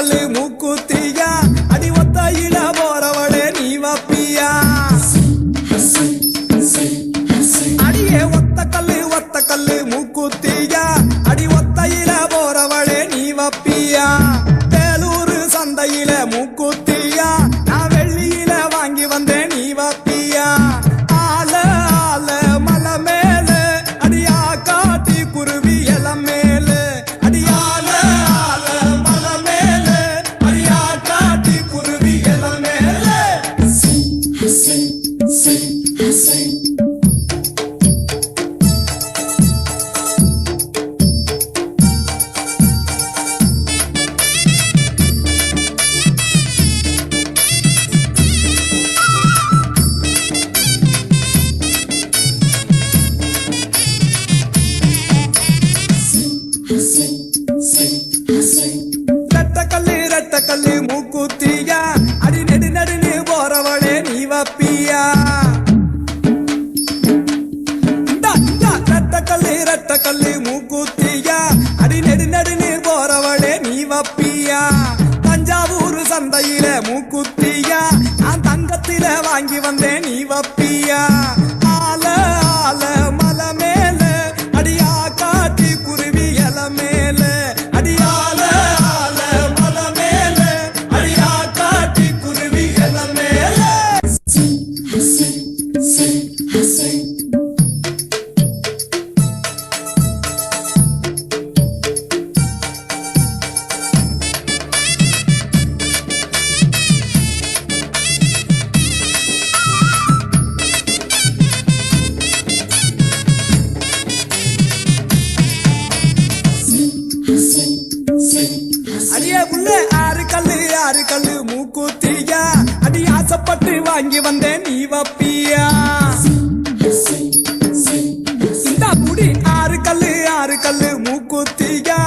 கல்லு மூக்குத்தியா அடி ஒத்தையில போறவளே நீ வப்பியா அடியே ஒத்த கல்லு மூக்குத்தியா அடி ஒத்தையில போறவளே நீ வப்பியா வேலூர் சந்தையில மூக்குத்தியா நான் வெள்ளியில வாங்கி வந்தேன் நீ வப்பியா ஆல ஆல மலை மேல அடியா காட்டி குருவி எலம் மேல அடியால ஆல மலை மேல அடியா காட்டி குருவி எலம் மேல ரெட்ட கல்லு மூக்குத்தியா அடி நெடு நடுன்னு போறவளே நீ வப்பியா ரெட்ட கல்லு மூக்குத்தியா அடி நெடு நடுன்னு போறவளே நீ வப்பியா தஞ்சாவூர் சந்தையில மூக்குத்தியா நான் தங்கத்தில வாங்கி வந்தேன் நீ வப்பியா ஆல ஆல மலை மேல அடியா காட்டி குருவி எல மேல அடியால ஆல மலை மேல அடியா காட்டி குருவி எல மேல அடியே புள்ள ஆறு கல்லு மூக்குத்தியா அடி ஆசைப்பட்டு வாங்கி வந்தேன் நீ வப்பியா இந்த குடி ஆறு கல்லு மூக்குத்தியா